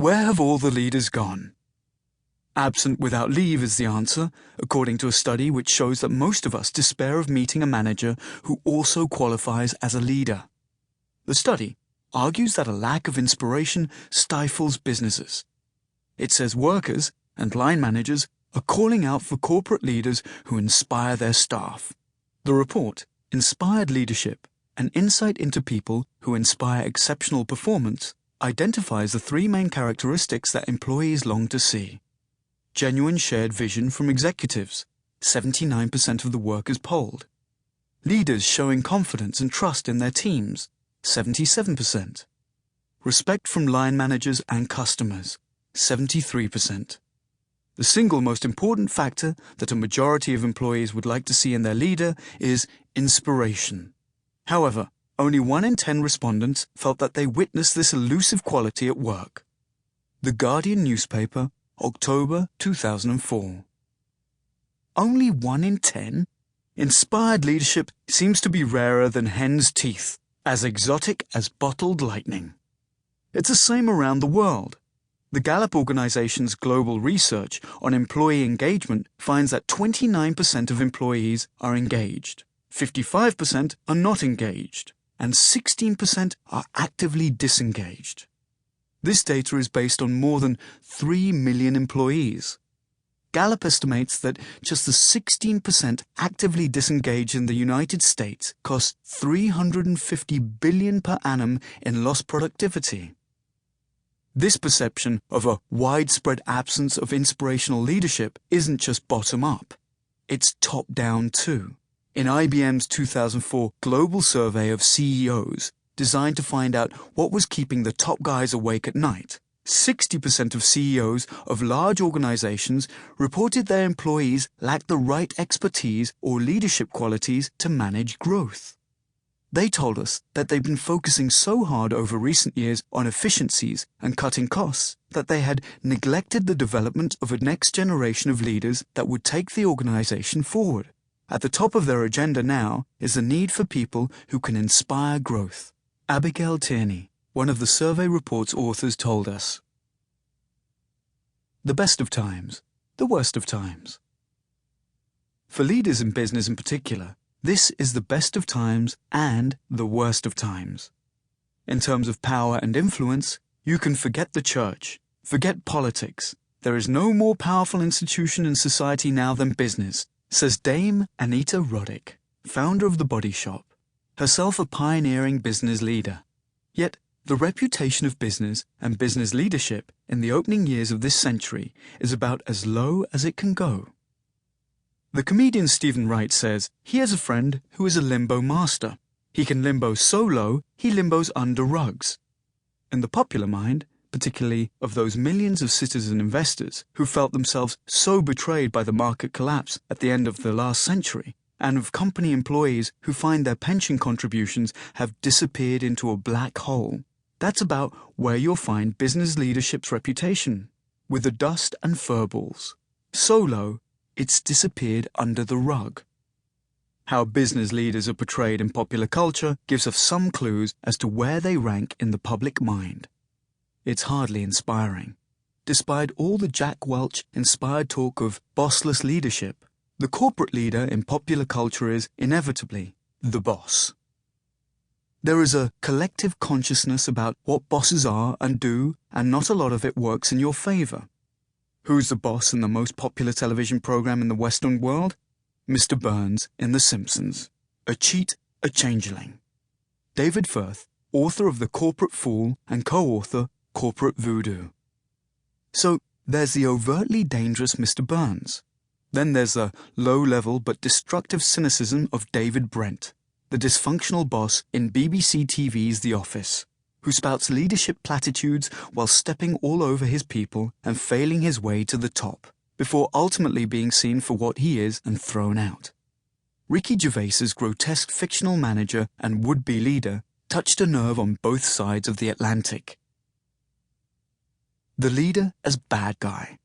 Where have all the leaders gone? Absent without leave is the answer, according to a study which shows that most of us despair of meeting a manager who also qualifies as a leader. The study argues that a lack of inspiration stifles businesses. It says workers and line managers are calling out for corporate leaders who inspire their staff. The report, Inspired Leadership, an insight into people who inspire exceptional performance, identifies the three main characteristics that employees long to see. Genuine shared vision from executives, 79% of the workers polled. Leaders showing confidence and trust in their teams, 77%. Respect from line managers and customers, 73%. The single most important factor that a majority of employees would like to see in their leader is inspiration. However, only 1 in 10 respondents felt that they witnessed this elusive quality at work. The Guardian newspaper, October 2004. Only 1 in 10? Inspired leadership seems to be rarer than hen's teeth, as exotic as bottled lightning. It's the same around the world. The Gallup organization's global research on employee engagement finds that 29% of employees are engaged, 55% are not engaged, and 16% are actively disengaged. This data is based on more than 3 million employees. Gallup estimates that just the 16% actively disengaged in the United States costs $350 billion per annum in lost productivity. This perception of a widespread absence of inspirational leadership isn't just bottom-up, it's top-down too. In IBM's 2004 global survey of CEOs, designed to find out what was keeping the top guys awake at night, 60% of CEOs of large organizations reported their employees lacked the right expertise or leadership qualities to manage growth. They told us that they'd been focusing so hard over recent years on efficiencies and cutting costs that they had neglected the development of a next generation of leaders that would take the organization forward. At the top of their agenda now is the need for people who can inspire growth. Abigail Tierney, one of the survey report's authors, told us. The best of times, the worst of times. For leaders in business in particular, this is the best of times and the worst of times. In terms of power and influence, you can forget the church, forget politics. There is no more powerful institution in society now than business, says Dame Anita Roddick, founder of The Body Shop, herself a pioneering business leader. Yet, the reputation of business and business leadership in the opening years of this century is about as low as it can go. The comedian Stephen Wright says he has a friend who is a limbo master. He can limbo so low, he limbos under rugs. In the popular mind, particularly of those millions of citizen investors who felt themselves so betrayed by the market collapse at the end of the last century, and of company employees who find their pension contributions have disappeared into a black hole, that's about where you'll find business leadership's reputation, with the dust and furballs. So low, it's disappeared under the rug. How business leaders are portrayed in popular culture gives us some clues as to where they rank in the public mind. It's hardly inspiring. Despite all the Jack Welch-inspired talk of bossless leadership, the corporate leader in popular culture is, inevitably, the boss. There is a collective consciousness about what bosses are and do, and not a lot of it works in your favor. Who's the boss in the most popular television program in the Western world? Mr. Burns in The Simpsons. A cheat, a changeling. David Firth, author of The Corporate Fool and co-author Corporate Voodoo. So there's the overtly dangerous Mr. Burns. Then there's the low-level but destructive cynicism of David Brent, the dysfunctional boss in BBC TV's The Office, who spouts leadership platitudes while stepping all over his people and failing his way to the top, before ultimately being seen for what he is and thrown out. Ricky Gervais's grotesque fictional manager and would-be leader touched a nerve on both sides of the Atlantic. The leader as bad guy.